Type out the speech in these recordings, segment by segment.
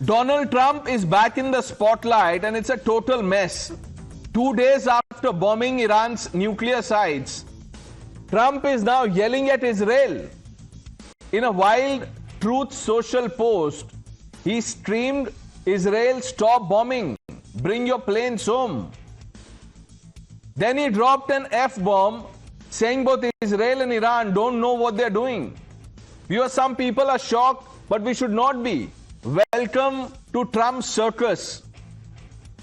Donald Trump is back in the spotlight and it's a total mess. 2 days after bombing Iran's nuclear sites, Trump is now yelling at Israel. In a wild Truth Social post, he streamed, "Israel, stop bombing. Bring your planes home." Then he dropped an F-bomb saying both Israel and Iran don't know what they're doing. Some people are shocked, but we should not be. Welcome to Trump's circus.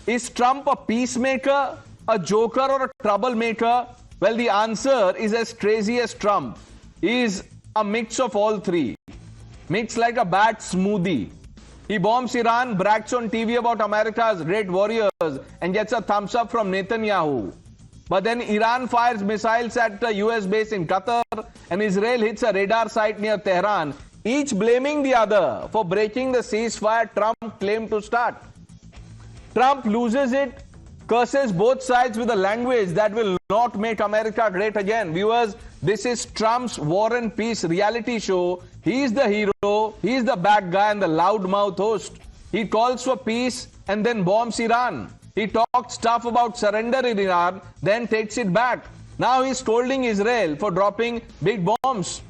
Is Trump a peacemaker, a joker, or a troublemaker? Well, the answer is as crazy as Trump. He is a mix of all three. Mixed like a bad smoothie. He bombs Iran, brags on TV about America's great warriors, and gets a thumbs up from Netanyahu. But then Iran fires missiles at a US base in Qatar, and Israel hits a radar site near Tehran, each blaming the other for breaking the ceasefire Trump claimed to start. Trump loses it, curses both sides with a language that will not make America great again. Viewers, this is Trump's War and Peace reality show. He's the hero, he's the bad guy and the loudmouth host. He calls for peace and then bombs Iran. He talks stuff about surrender in Iran, then takes it back. Now he's scolding Israel for dropping big bombs.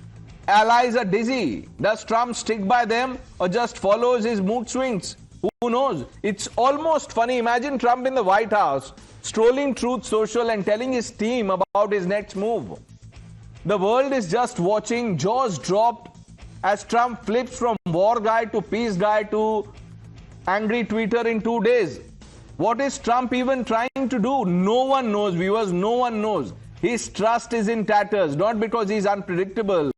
Allies are dizzy. Does Trump stick by them or just follows his mood swings? Who knows? It's almost funny. Imagine Trump in the White House, strolling Truth Social and telling his team about his next move. The world is just watching, jaws dropped, as Trump flips from war guy to peace guy to angry tweeter in 2 days. What is Trump even trying to do? No one knows, viewers, no one knows. His trust is in tatters, not because he's unpredictable,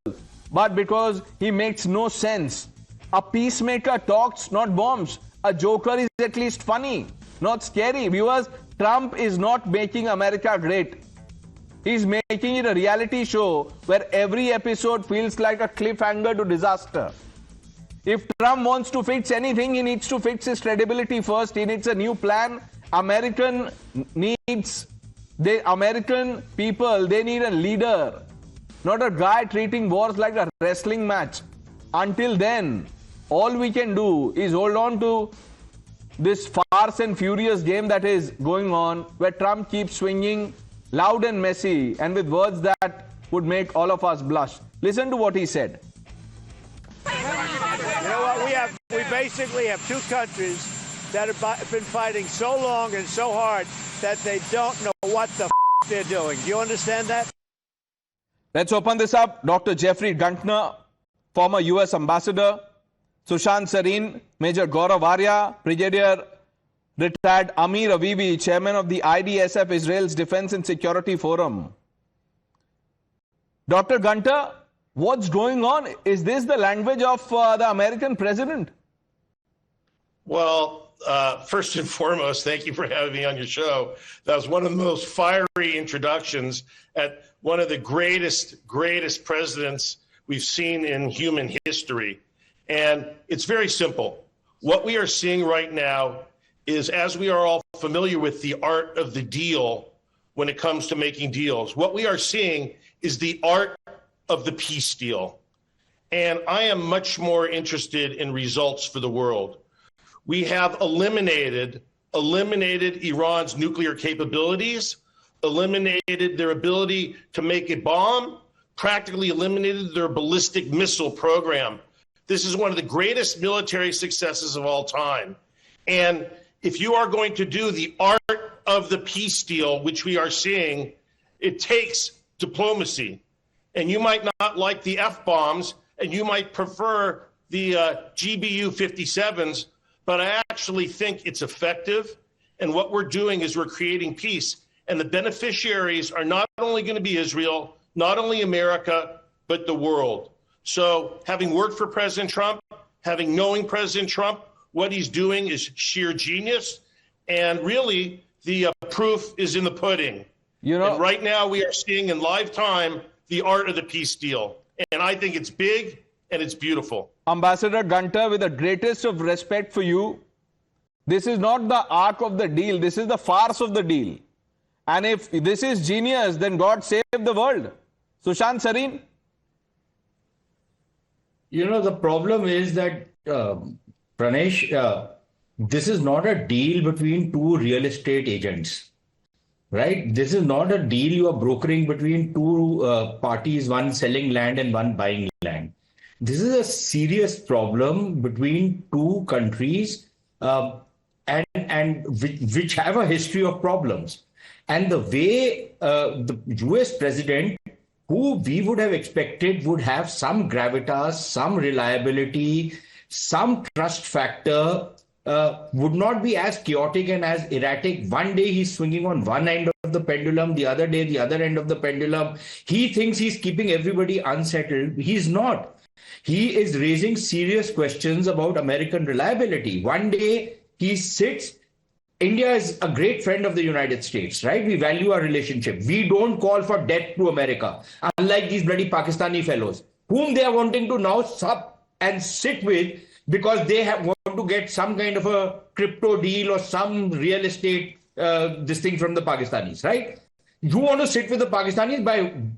but because he makes no sense. A peacemaker talks, not bombs. A joker is at least funny, not scary. Viewers, Trump is not making America great. He's making it a reality show where every episode feels like a cliffhanger to disaster. If Trump wants to fix anything, he needs to fix his credibility first. He needs a new plan. American people, they need a leader, not a guy treating wars like a wrestling match. Until then, all we can do is hold on to this farce and furious game that is going on, where Trump keeps swinging loud and messy and with words that would make all of us blush. Listen to what he said. You know what? We basically have two countries that have been fighting so long and so hard that they don't know what the they're doing. Do you understand that? Let's open this up. Dr. Jeffrey Guntner, former U.S. ambassador. Sushant Sareen, Major Gaurav Arya, Brigadier retired Amir Avivi, chairman of the IDSF, Israel's Defense and Security Forum. Dr. Gunter, what's going on? Is this the language of the American president? Well, first and foremost, thank you for having me on your show. That was one of the most fiery introductions at one of the greatest presidents we've seen in human history. And it's very simple. What we are seeing right now is, as we are all familiar with the art of the deal when it comes to making deals, what we are seeing is the art of the peace deal. And I am much more interested in results for the world. We have eliminated Iran's nuclear capabilities, eliminated their ability to make a bomb, practically eliminated their ballistic missile program. This is one of the greatest military successes of all time. And if you are going to do the art of the peace deal, which we are seeing, it takes diplomacy. And you might not like the F-bombs, and you might prefer the GBU-57s, but I actually think it's effective. And what we're doing is we're creating peace. And the beneficiaries are not only going to be Israel, not only America, but the world. So having worked for President Trump, knowing President Trump, what he's doing is sheer genius. And really, the proof is in the pudding. And right now we are seeing in live time the art of the peace deal. And I think it's big and it's beautiful. Ambassador Gunter, with the greatest of respect for you, this is not the arc of the deal. This is the farce of the deal. And if this is genius, then God save the world. Sushant Sareen? You know, the problem is that Pranesh, this is not a deal between two real estate agents, right? This is not a deal you are brokering between two parties, one selling land and one buying land. This is a serious problem between two countries and which have a history of problems. And the way the U.S. president, who we would have expected would have some gravitas, some reliability, some trust factor, would not be as chaotic and as erratic. One day he's swinging on one end of the pendulum, the other day the other end of the pendulum. He thinks he's keeping everybody unsettled. He's not. He is raising serious questions about American reliability. One day he sits. India is a great friend of the United States, right? We value our relationship. We don't call for death to America, unlike these bloody Pakistani fellows, whom they are wanting to now sup and sit with because they want to get some kind of a crypto deal or some real estate this thing from the Pakistanis, right? You want to sit with the Pakistanis,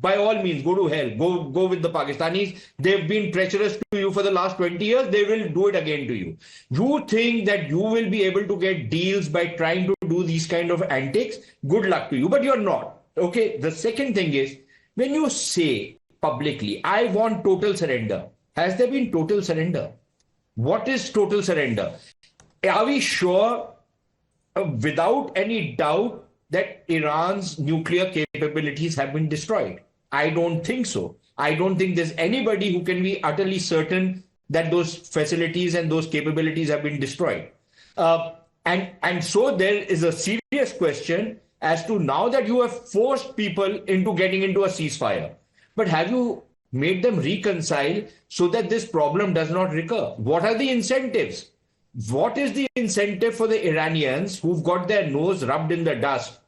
by all means, go to hell. Go with the Pakistanis. They've been treacherous to you for the last 20 years. They will do it again to you. You think that you will be able to get deals by trying to do these kind of antics? Good luck to you, but you're not. Okay. The second thing is, when you say publicly, I want total surrender, has there been total surrender? What is total surrender? Are we sure, without any doubt, that Iran's nuclear capabilities have been destroyed? I don't think so. I don't think there's anybody who can be utterly certain that those facilities and those capabilities have been destroyed. And so there is a serious question as to, now that you have forced people into getting into a ceasefire, but have you made them reconcile so that this problem does not recur? What are the incentives? What is the incentive for the Iranians who've got their nose rubbed in the dust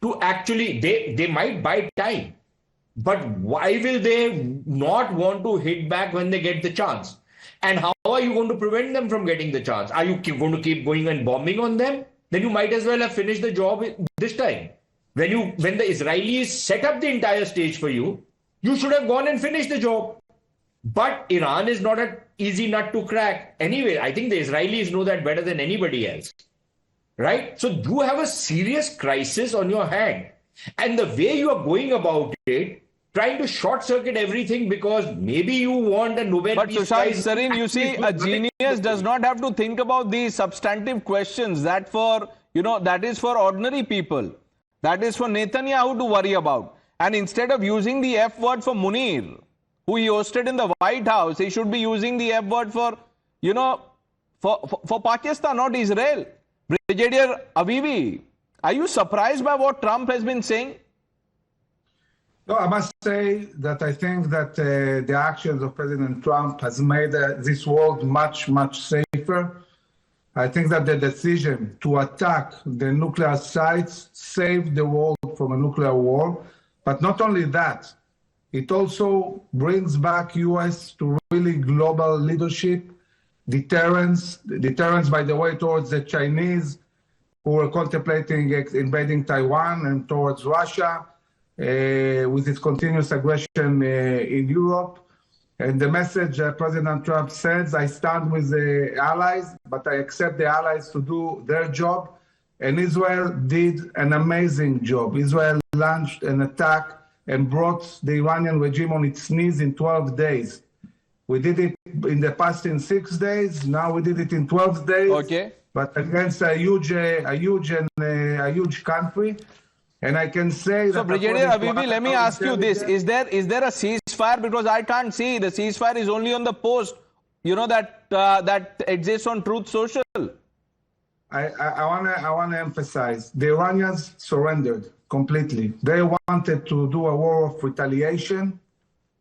to actually, they might buy time, but why will they not want to hit back when they get the chance? And how are you going to prevent them from getting the chance? Are you going to keep going and bombing on them? Then you might as well have finished the job this time. When the Israelis set up the entire stage for you, you should have gone and finished the job. But Iran is not an easy nut to crack. Anyway, I think the Israelis know that better than anybody else. Right? So you have a serious crisis on your hand. And the way you are going about it, trying to short circuit everything because maybe you want a Nobel Peace Prize. But Sushant Sareen, you see, a genius does not have to think about these substantive questions. That is for ordinary people. That is for Netanyahu to worry about. And instead of using the F word for Munir, who he hosted in the White House, he should be using the F word for, for Pakistan, not Israel. Brigadier Avivi, are you surprised by what Trump has been saying? No, I must say that I think that the actions of President Trump has made this world much, much safer. I think that the decision to attack the nuclear sites saved the world from a nuclear war. But not only that, it also brings back U.S. to really global leadership, deterrence, by the way, towards the Chinese who are contemplating invading Taiwan, and towards Russia with its continuous aggression in Europe. And the message President Trump says, I stand with the allies, but I accept the allies to do their job. And Israel did an amazing job. Israel launched an attack and brought the Iranian regime on its knees in 12 days. We did it in the past in 6 days. Now we did it in 12 days. Okay. But against a huge country. And I can say that... So, Brigadier Avivi, let me ask you this. Is there a ceasefire? Because I can't see. The ceasefire is only on the post, that exists on Truth Social. I want to emphasize, the Iranians surrendered completely. They wanted to do a war of retaliation,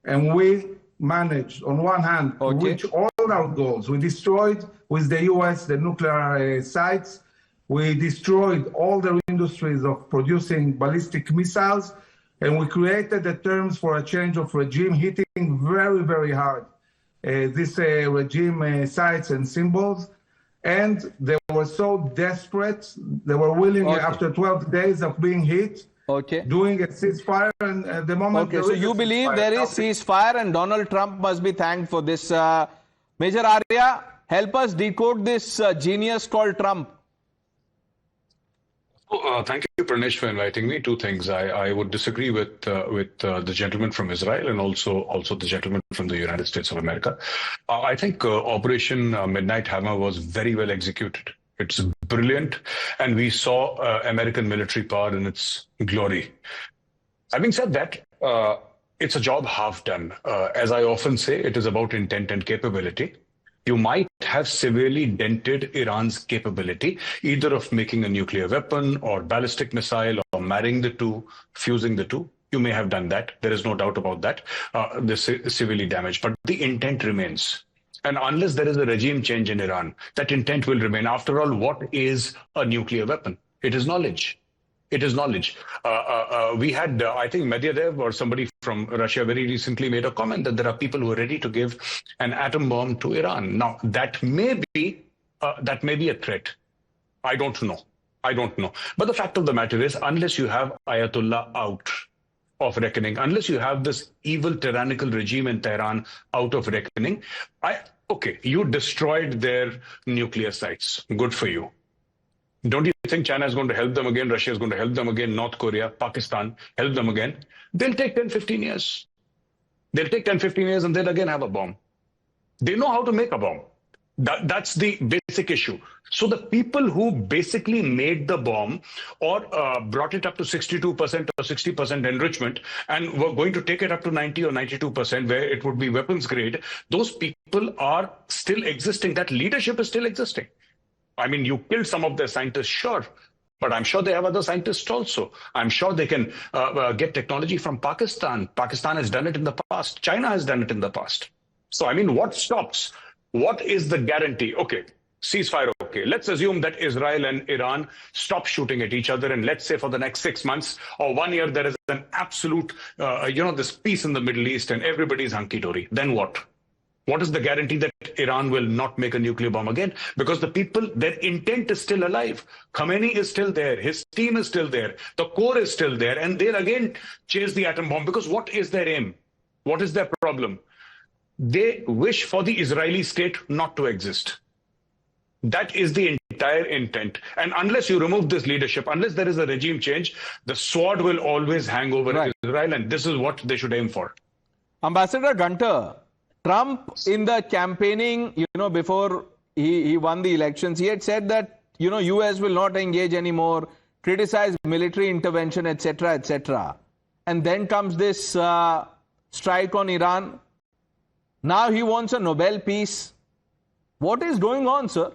and we managed, on one hand, to reach all our goals. We destroyed, with the U.S., the nuclear sites. We destroyed all the industries of producing ballistic missiles, and we created the terms for a change of regime, hitting very, very hard this regime sites and symbols. And they were so desperate, they were willing, after 12 days of being hit, doing a ceasefire. And at the moment, so you believe there is ceasefire, and Donald Trump must be thanked for this. Major Arya, Help us decode this genius called Trump. Thank you, Pranesh, for inviting me. Two things. I would disagree with the gentleman from Israel and also the gentleman from the United States of America. I think Operation Midnight Hammer was very well executed. It's brilliant, and we saw American military power in its glory. Having said that, it's a job half done. As I often say, it is about intent and capability. You might have severely dented Iran's capability, either of making a nuclear weapon or ballistic missile or marrying the two, fusing the two. You may have done that. There is no doubt about that. This is severely damaged, but the intent remains. And unless there is a regime change in Iran, that intent will remain. After all, what is a nuclear weapon? It is knowledge. It is knowledge. We had, I think, Medvedev or somebody from Russia very recently made a comment that there are people who are ready to give an atom bomb to Iran. Now, that may be a threat. I don't know. But the fact of the matter is, unless you have Ayatollah out of reckoning, unless you have this evil tyrannical regime in Tehran out of reckoning, okay, you destroyed their nuclear sites. Good for you. Don't you think China is going to help them again? Russia is going to help them again? North Korea, Pakistan, help them again? They'll take 10, 15 years. They'll take 10, 15 years and they'll again have a bomb. They know how to make a bomb. That's the basic issue. So the people who basically made the bomb or brought it up to 62% or 60% enrichment and were going to take it up to 90 or 92% where it would be weapons grade, those people are still existing. That leadership is still existing. I mean, you killed some of their scientists, sure, but I'm sure they have other scientists also. I'm sure they can get technology from Pakistan. Pakistan has done it in the past. China has done it in the past. So, I mean, what stops? What is the guarantee? Okay, ceasefire, okay. Let's assume that Israel and Iran stop shooting at each other. And let's say for the next 6 months or 1 year, there is an absolute, this peace in the Middle East and everybody's hunky-dory. Then what? What is the guarantee that Iran will not make a nuclear bomb again? Because the people, their intent is still alive. Khomeini is still there. His team is still there. The core is still there. And they'll again chase the atom bomb. Because what is their aim? What is their problem? They wish for the Israeli state not to exist. That is the entire intent. And unless you remove this leadership, unless there is a regime change, the sword will always hang over Israel. And this is what they should aim for. Ambassador Gunter, Trump in the campaigning, before he won the elections, he had said that, US will not engage anymore, criticize military intervention, etc., etc. And then comes this strike on Iran. Now he wants a Nobel Peace. What is going on, sir?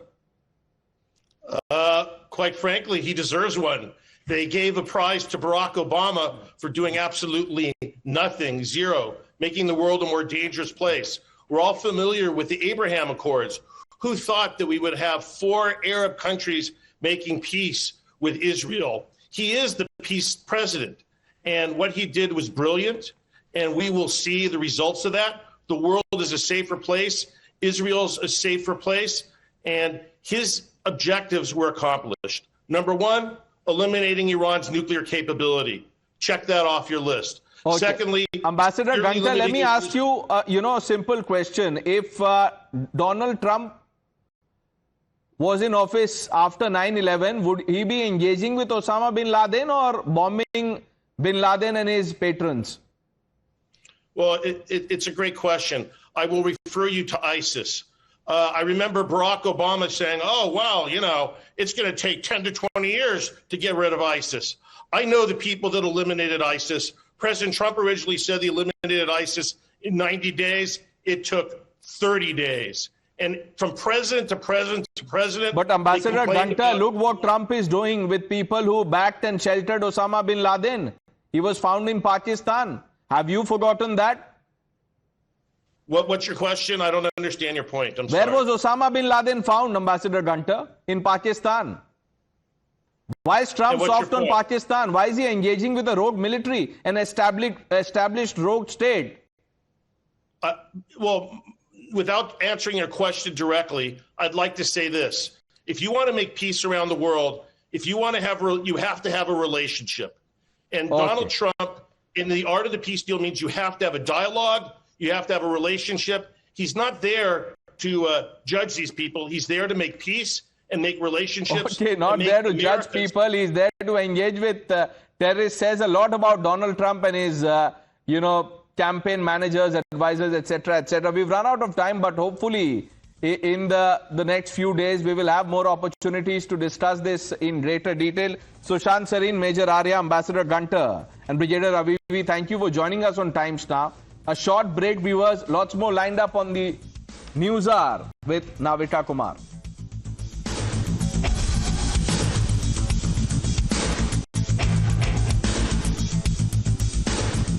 Quite frankly, he deserves one. They gave a prize to Barack Obama for doing absolutely nothing, zero, making the world a more dangerous place. We're all familiar with the Abraham Accords. Who thought that we would have 4 Arab countries making peace with Israel? He is the peace president. And what he did was brilliant. And we will see the results of that. The world is a safer place. Israel's a safer place. And his objectives were accomplished. Number 1, eliminating Iran's nuclear capability. Check that off your list. Okay. Secondly, Ambassador Gunter, let me ask you, a simple question. If Donald Trump was in office after 9/11, would he be engaging with Osama bin Laden or bombing bin Laden and his patrons? Well, it's a great question. I will refer you to ISIS. I remember Barack Obama saying, oh, well, it's going to take 10 to 20 years to get rid of ISIS. I know the people that eliminated ISIS. President Trump originally said he eliminated ISIS in 90 days. It took 30 days. And from president to president to president. But Ambassador Gunter, look what Trump is doing with people who backed and sheltered Osama bin Laden. He was found in Pakistan. Have you forgotten that? What's your question? I don't understand your point. I'm sorry. Where was Osama bin Laden found, Ambassador Gunter? In Pakistan. Why is Trump soft on Pakistan? Why is he engaging with a rogue military, an established rogue state? Well, without answering your question directly, I'd like to say this. If you want to make peace around the world, if you want to have, you have to have a relationship. And Donald Trump, in the art of the peace deal, means you have to have a dialogue. You have to have a relationship. He's not there to judge these people. He's there to make peace and make relationships. Okay, not there to judge people. He's there to engage with terrorists. Says a lot about Donald Trump and his, campaign managers, advisors, etc., etc. We've run out of time, but hopefully in the next few days, we will have more opportunities to discuss this in greater detail. Sushant Sareen, Major Arya, Ambassador Gunter, and Brigadier Avivi, thank you for joining us on Times Now. A short break, viewers. Lots more lined up on the News Hour with Navita Kumar.